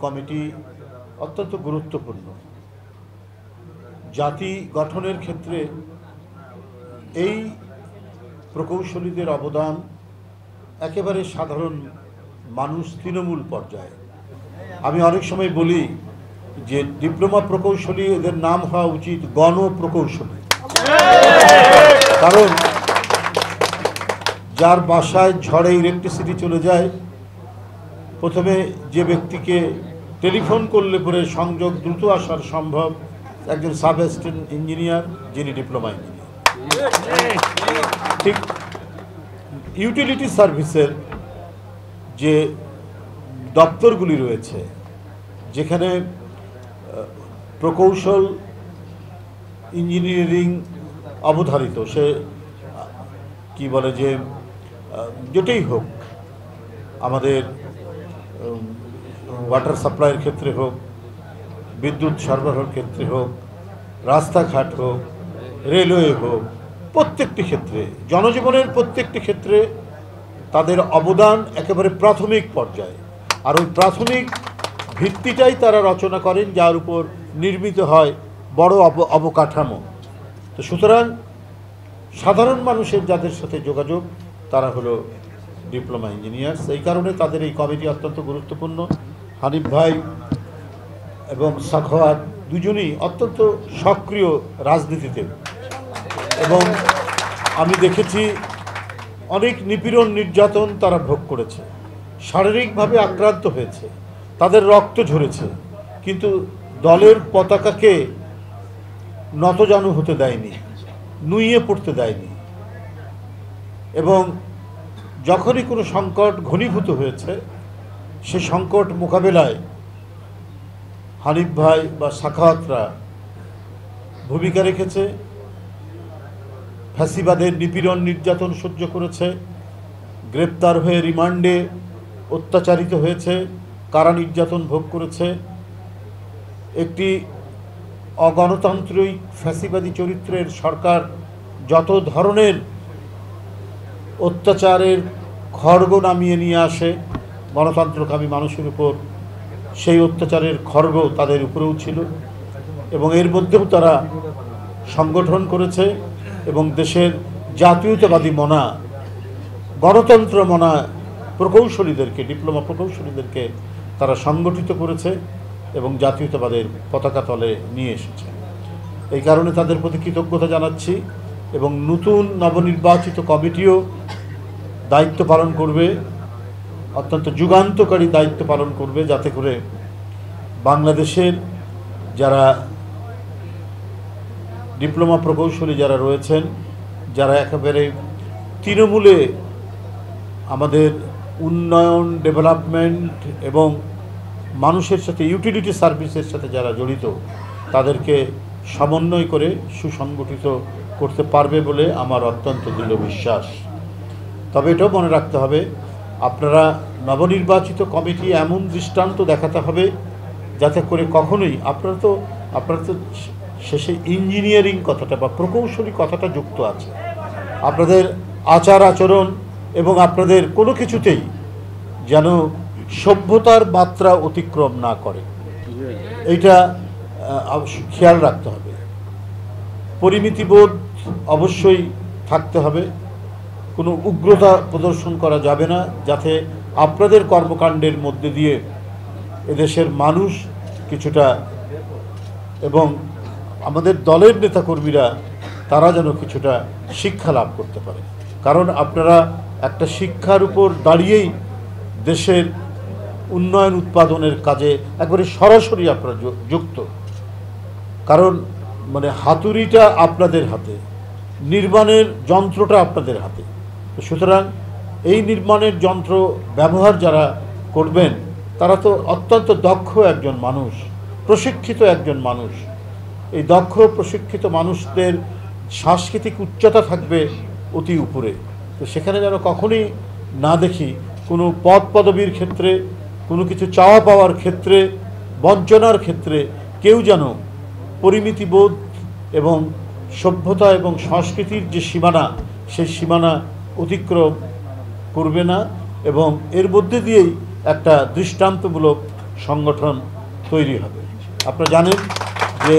Committee অত্যন্ত গুরুত্বপূর্ণ। জাতি গঠনের ক্ষেত্রে এই প্রকৌশলীদের অবদান একেবারে সাধারণ মানুষ, তৃণমূল পর্যায়ে। আমি অনেক সময় বলি যে ডিপ্লোমা প্রকৌশলী এদের নাম হওয়া উচিত গণ প্রকৌশলী, কারণ যার বাসায় ঝড়ে ইলেকট্রিসিটি চলে যায়, প্রথমে যে ব্যক্তিকে টেলিফোন করলে পরে সংযোগ দ্রুত আসার সম্ভব একজন সাব অ্যাসিস্ট্যান্ট ইঞ্জিনিয়ার, যিনি ডিপ্লোমা ইঞ্জিনিয়ার। ঠিক ইউটিলিটি সার্ভিসের যে দপ্তরগুলি রয়েছে, যেখানে প্রকৌশল ইঞ্জিনিয়ারিং অবধারিত, সে কি বলে যে যেটাই হোক, আমাদের ওয়াটার সাপ্লাইয়ের ক্ষেত্রে হোক, বিদ্যুৎ সরবরাহের ক্ষেত্রে হোক, রাস্তাঘাট হোক, রেলওয়ে হোক, প্রত্যেকটি ক্ষেত্রে, জনজীবনের প্রত্যেকটি ক্ষেত্রে তাদের অবদান একেবারে প্রাথমিক পর্যায়ে। আর ওই প্রাথমিক ভিত্তিটাই তারা রচনা করেন, যার উপর নির্মিত হয় বড় অবকাঠামো। তো সুতরাং সাধারণ মানুষের যাদের সাথে যোগাযোগ, তারা হলো ডিপ্লোমা ইঞ্জিনিয়ার্স। এই কারণে তাদের এই কমিটি অত্যন্ত গুরুত্বপূর্ণ। হানিফ ভাই এবং সাখাওয়াত দুজনই অত্যন্ত সক্রিয় রাজনীতিতে, এবং আমি দেখেছি অনেক নিপীড়ন নির্যাতন তারা ভোগ করেছে, শারীরিকভাবে আক্রান্ত হয়েছে, তাদের রক্ত ঝরেছে, কিন্তু দলের পতাকাকে নতজানু হতে দেয়নি, নুইয়ে পড়তে দেয়নি। এবং যখনই কোনো সংকট ঘনীভূত হয়েছে, সে সংকট মোকাবেলায় হানিফ ভাই বা সাখাওয়াতরা ভূমিকা রেখেছে, ফ্যাসিবাদের নিপীড়ন নির্যাতন সহ্য করেছে, গ্রেপ্তার হয়ে রিমান্ডে অত্যাচারিত হয়েছে, কারা নির্যাতন ভোগ করেছে। একটি অগণতান্ত্রিক ফ্যাসিবাদী চরিত্রের সরকার যত ধরনের অত্যাচারের খড়গ নামিয়ে নিয়ে আসে গণতন্ত্রকামী মানুষের উপর, সেই অত্যাচারের খড়গ তাদের উপরেও ছিল, এবং এর মধ্যেও তারা সংগঠন করেছে এবং দেশের জাতীয়তাবাদী মনা, গণতন্ত্র মনা প্রকৌশলীদেরকে, ডিপ্লোমা প্রকৌশলীদেরকে তারা সংগঠিত করেছে এবং জাতীয়তাবাদের পতাকা তলে নিয়ে এসেছে। এই কারণে তাদের প্রতি কৃতজ্ঞতা জানাচ্ছি, এবং নতুন নবনির্বাচিত কমিটিও দায়িত্ব পালন করবে, অত্যন্ত যুগান্তকারী দায়িত্ব পালন করবে, যাতে করে বাংলাদেশের যারা ডিপ্লোমা প্রকৌশলী যারা রয়েছেন, যারা একেবারে তৃণমূলে আমাদের উন্নয়ন, ডেভেলপমেন্ট এবং মানুষের সাথে ইউটিলিটি সার্ভিসের সাথে যারা জড়িত, তাদেরকে সমন্বয় করে সুসংগঠিত করতে পারবে বলে আমার অত্যন্ত দৃঢ় বিশ্বাস। তবে এটাও মনে রাখতে হবে, আপনারা নবনির্বাচিত কমিটি এমন দৃষ্টান্ত দেখাতে হবে যাতে করে কখনোই আপনারা তো শেষে ইঞ্জিনিয়ারিং কথাটা বা প্রকৌশলী কথাটা যুক্ত আছে, আপনাদের আচার আচরণ এবং আপনাদের কোনো কিছুতেই যেন সভ্যতার মাত্রা অতিক্রম না করে, এইটা খেয়াল রাখতে হবে। পরিমিতিবোধ অবশ্যই থাকতে হবে, কোনো উগ্রতা প্রদর্শন করা যাবে না, যাতে আপনাদের কর্মকাণ্ডের মধ্যে দিয়ে এদেশের মানুষ কিছুটা, এবং আমাদের দলের নেতাকর্মীরা তারা যেন কিছুটা শিক্ষা লাভ করতে পারে। কারণ আপনারা একটা শিক্ষার উপর দাঁড়িয়েই দেশের উন্নয়ন উৎপাদনের কাজে একবারে সরাসরি আপনারা যুক্ত। কারণ মানে হাতুড়িটা আপনাদের হাতে, নির্মাণের যন্ত্রটা আপনাদের হাতে। সুতরাং এই নির্মাণের যন্ত্র ব্যবহার যারা করবেন, তারা তো অত্যন্ত দক্ষ একজন মানুষ, প্রশিক্ষিত একজন মানুষ। এই দক্ষ প্রশিক্ষিত মানুষদের সাংস্কৃতিক উচ্চতা থাকবে অতি উপরে। তো সেখানে যেন কখনোই না দেখি কোনো পদ পদবীর ক্ষেত্রে, কোনো কিছু চাওয়া পাওয়ার ক্ষেত্রে, বঞ্চনার ক্ষেত্রে কেউ যেন পরিমিতিবোধ এবং সভ্যতা এবং সংস্কৃতির যে সীমানা, সেই সীমানা অতিক্রম করবে না, এবং এর মধ্যে দিয়েই একটা দৃষ্টান্তমূলক সংগঠন তৈরি হবে। আপনারা জানেন যে